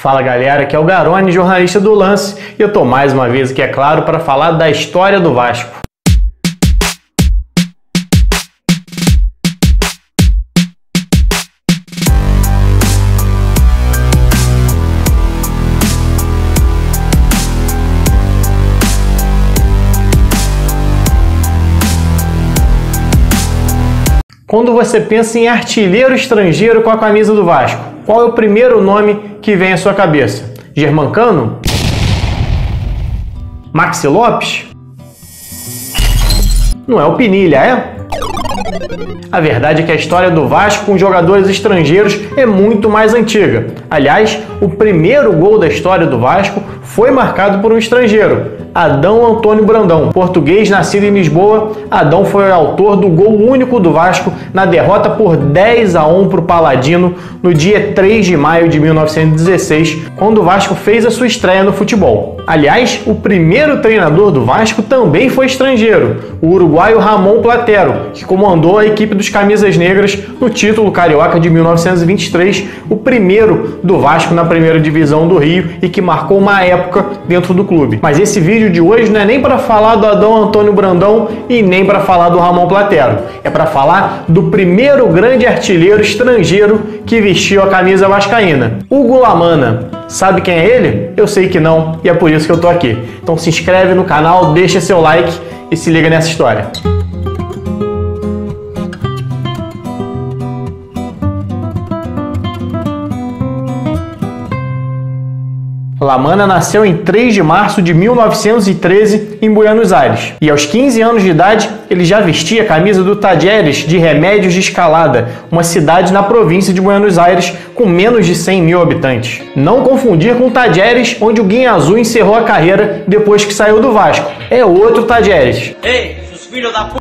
Fala galera, aqui é o Garone, jornalista do Lance, e eu tô mais uma vez aqui, é claro, para falar da história do Vasco. Quando você pensa em artilheiro estrangeiro com a camisa do Vasco, qual é o primeiro nome que vem à sua cabeça? Germancano? Maxi Lopes? Não é o Pinilha, é? A verdade é que a história do Vasco com jogadores estrangeiros é muito mais antiga. Aliás, o primeiro gol da história do Vasco foi marcado por um estrangeiro, Adão Antônio Brandão. Português nascido em Lisboa, Adão foi o autor do gol único do Vasco na derrota por 10-1 para o Paladino no dia 3 de maio de 1916, quando o Vasco fez a sua estreia no futebol. Aliás, o primeiro treinador do Vasco também foi estrangeiro, o uruguaio Ramon Platero, que comandou a equipe dos Camisas Negras no título carioca de 1923, o primeiro do Vasco na primeira divisão do Rio e que marcou uma época dentro do clube. Mas esse vídeo de hoje não é nem para falar do Adão Antônio Brandão e nem para falar do Ramon Platero, é para falar do primeiro grande artilheiro estrangeiro que vestiu a camisa vascaína, Hugo Lamanna. Sabe quem é ele? Eu sei que não, e é por isso que eu tô aqui. Então se inscreve no canal, deixa seu like e se liga nessa história. Lamanna nasceu em 3 de março de 1913 em Buenos Aires e aos 15 anos de idade ele já vestia a camisa do Talleres de Remédios de Escalada, uma cidade na província de Buenos Aires com menos de 100 mil habitantes. Não confundir com o Talleres, onde o Guinha Azul encerrou a carreira depois que saiu do Vasco. É outro Talleres. Ei, seus filhos da p***!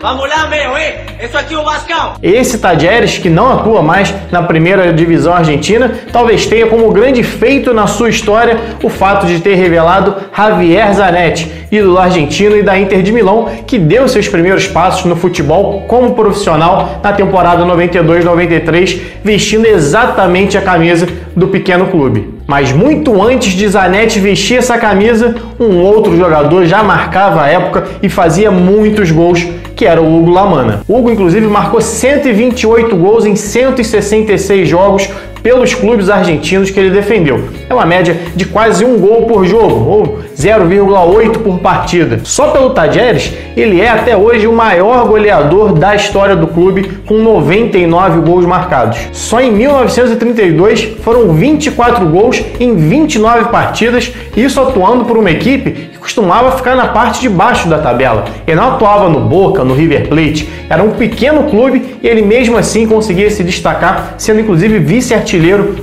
Vamos lá, meu, hein? Isso aqui é o Vascão! Esse Talleres, que não atua mais na primeira divisão argentina, talvez tenha como grande feito na sua história o fato de ter revelado Javier Zanetti, ídolo argentino e da Inter de Milão, que deu seus primeiros passos no futebol como profissional na temporada 92-93, vestindo exatamente a camisa do pequeno clube. Mas muito antes de Zanetti vestir essa camisa, um outro jogador já marcava a época e fazia muitos gols, que era o Hugo Lamanna. Hugo, inclusive, marcou 128 gols em 166 jogos pelos clubes argentinos que ele defendeu. É uma média de quase um gol por jogo, ou 0,8 por partida. Só pelo Talleres, ele é até hoje o maior goleador da história do clube, com 99 gols marcados. Só em 1932 foram 24 gols em 29 partidas, isso atuando por uma equipe que costumava ficar na parte de baixo da tabela. Ele não atuava no Boca, no River Plate, era um pequeno clube e ele mesmo assim conseguia se destacar, sendo inclusive vice-artilheiro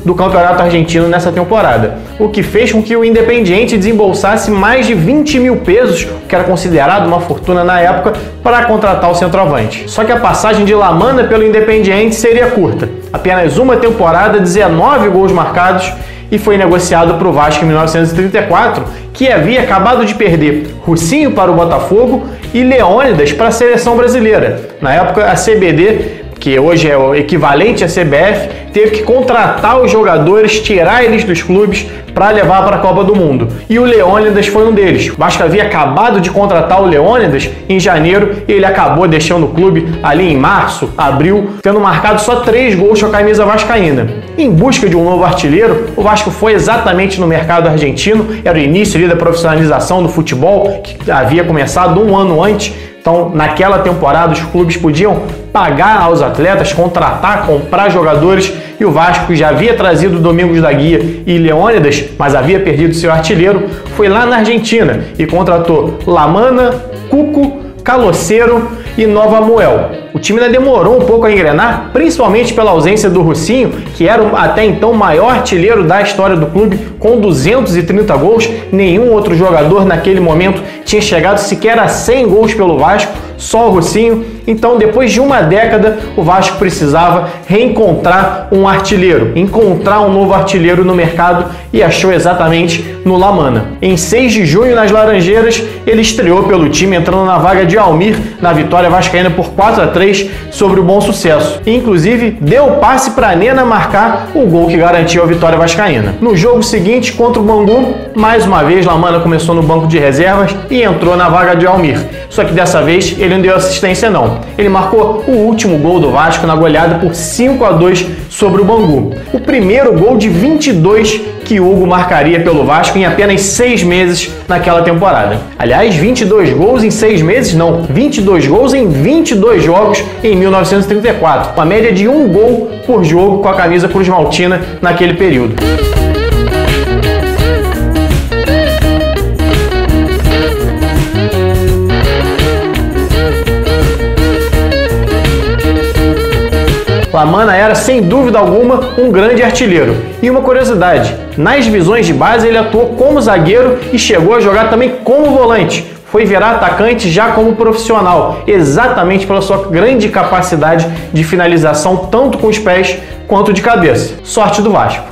do Campeonato Argentino nessa temporada, o que fez com que o Independiente desembolsasse mais de 20 mil pesos, que era considerado uma fortuna na época, para contratar o centroavante. Só que a passagem de Lamanna pelo Independiente seria curta, apenas uma temporada, 19 gols marcados, e foi negociado para o Vasco em 1934, que havia acabado de perder Russinho para o Botafogo e Leônidas para a seleção brasileira. Na época, a CBD, que hoje é o equivalente à CBF, teve que contratar os jogadores, tirar eles dos clubes para levar para a Copa do Mundo. E o Leônidas foi um deles. O Vasco havia acabado de contratar o Leônidas em janeiro e ele acabou deixando o clube ali em março, abril, tendo marcado só 3 gols com a camisa vascaína. Em busca de um novo artilheiro, o Vasco foi exatamente no mercado argentino, era o início ali da profissionalização do futebol, que havia começado um ano antes. Então, naquela temporada, os clubes podiam pagar aos atletas, contratar, comprar jogadores, e o Vasco já havia trazido Domingos da Guia e Leônidas, mas havia perdido seu artilheiro, foi lá na Argentina e contratou Lamanna, Cuco, Caloceiro e Nova Muel. O time ainda demorou um pouco a engrenar, principalmente pela ausência do Russinho, que era até então o maior artilheiro da história do clube, com 230 gols. Nenhum outro jogador naquele momento tinha chegado sequer a 100 gols pelo Vasco. só o Russinho. Então, depois de uma década, o Vasco precisava reencontrar um artilheiro, encontrar um novo artilheiro no mercado e achou exatamente no Lamana. Em 6 de junho, nas Laranjeiras, ele estreou pelo time entrando na vaga de Almir na vitória vascaína por 4-3 sobre o Bom Sucesso. E, inclusive, deu passe para Nena marcar o gol que garantiu a vitória vascaína. No jogo seguinte, contra o Bangu, mais uma vez, Lamana começou no banco de reservas e entrou na vaga de Almir. Só que dessa vez ele não deu assistência não. Ele marcou o último gol do Vasco na goleada por 5-2 sobre o Bangu. O primeiro gol de 22 que Hugo marcaria pelo Vasco em apenas 6 meses naquela temporada. Aliás, 22 gols em 6 meses não, 22 gols em 22 jogos em 1934. Uma média de 1 gol por jogo com a camisa cruzmaltina naquele período. Lamana era, sem dúvida alguma, um grande artilheiro. E uma curiosidade, nas divisões de base ele atuou como zagueiro e chegou a jogar também como volante. Foi virar atacante já como profissional, exatamente pela sua grande capacidade de finalização tanto com os pés quanto de cabeça. Sorte do Vasco.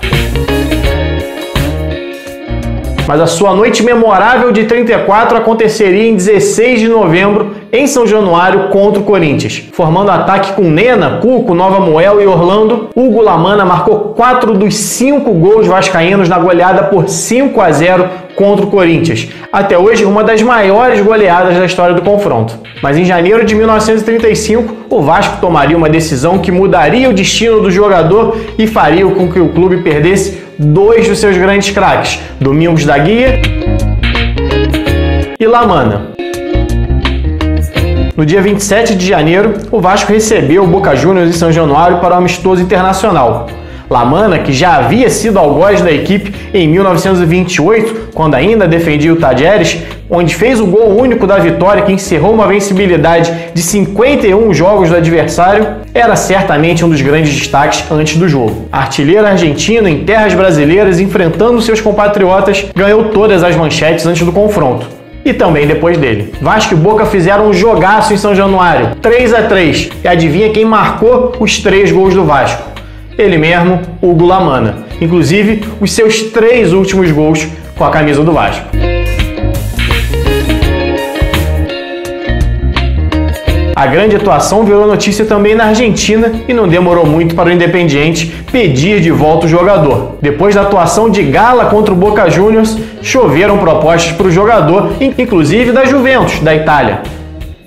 Mas a sua noite memorável de 34 aconteceria em 16 de novembro em São Januário contra o Corinthians. Formando ataque com Nena, Cuco, Nova Moel e Orlando, Hugo Lamana marcou 4 dos 5 gols vascaínos na goleada por 5-0 contra o Corinthians. Até hoje, uma das maiores goleadas da história do confronto. Mas em janeiro de 1935, o Vasco tomaria uma decisão que mudaria o destino do jogador e faria com que o clube perdesse 2 dos seus grandes craques, Domingos da Guia e Lamana. No dia 27 de janeiro, o Vasco recebeu o Boca Juniors em São Januário para um amistoso internacional. Lamana, que já havia sido algoz da equipe em 1928, quando ainda defendia o Tadieres, onde fez o gol único da vitória que encerrou uma vencibilidade de 51 jogos do adversário, era certamente um dos grandes destaques antes do jogo. Artilheiro argentino em terras brasileiras, enfrentando seus compatriotas, ganhou todas as manchetes antes do confronto. E também depois dele. Vasco e Boca fizeram um jogaço em São Januário, 3-3. E adivinha quem marcou os 3 gols do Vasco? Ele mesmo, Hugo Lamana. Inclusive, os seus 3 últimos gols com a camisa do Vasco. A grande atuação virou notícia também na Argentina e não demorou muito para o Independiente pedir de volta o jogador. Depois da atuação de gala contra o Boca Juniors, choveram propostas para o jogador, inclusive da Juventus, da Itália.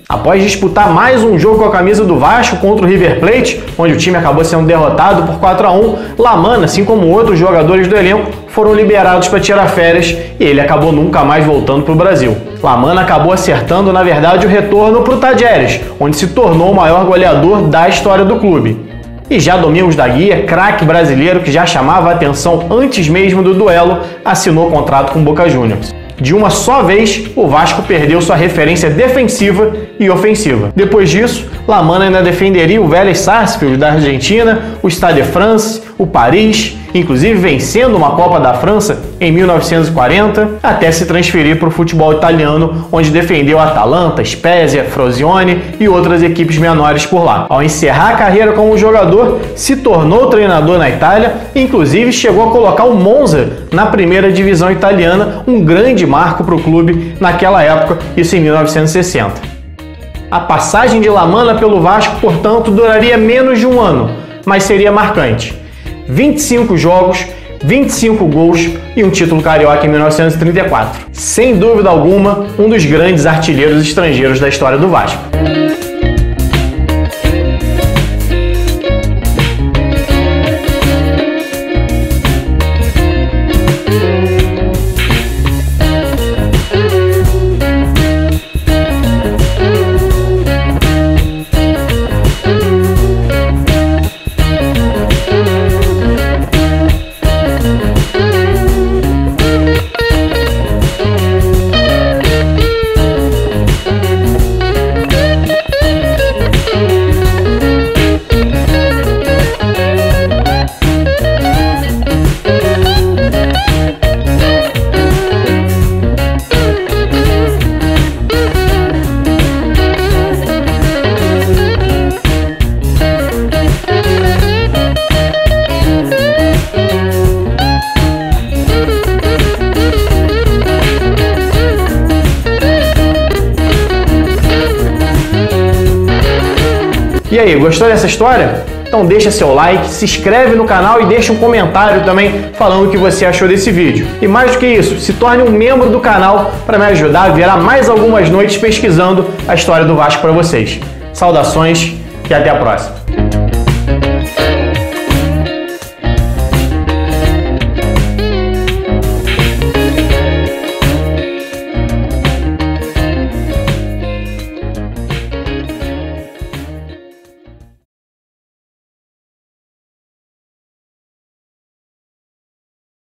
Após disputar mais um jogo com a camisa do Vasco contra o River Plate, onde o time acabou sendo derrotado por 4-1, Lamana, assim como outros jogadores do elenco, foram liberados para tirar férias e ele acabou nunca mais voltando para o Brasil. Lamana acabou acertando, na verdade, o retorno para o Tadieres, onde se tornou o maior goleador da história do clube. E já Domingos da Guia, craque brasileiro que já chamava a atenção antes mesmo do duelo, assinou contrato com o Boca Juniors. De uma só vez, o Vasco perdeu sua referência defensiva e ofensiva. Depois disso, Lamana ainda defenderia o Vélez Sarsfield da Argentina, o Stade de France, o Paris, inclusive vencendo uma Copa da França em 1940, até se transferir para o futebol italiano, onde defendeu Atalanta, Spezia, Frosinone e outras equipes menores por lá. Ao encerrar a carreira como jogador, se tornou treinador na Itália e inclusive chegou a colocar o Monza na primeira divisão italiana, um grande marco para o clube naquela época, isso em 1960. A passagem de Lamana pelo Vasco, portanto, duraria menos de um ano, mas seria marcante. 25 jogos, 25 gols e um título carioca em 1934. Sem dúvida alguma, um dos grandes artilheiros estrangeiros da história do Vasco. E aí, gostou dessa história? Então deixa seu like, se inscreve no canal e deixa um comentário também falando o que você achou desse vídeo. E mais do que isso, se torne um membro do canal para me ajudar a virar mais algumas noites pesquisando a história do Vasco para vocês. Saudações e até a próxima!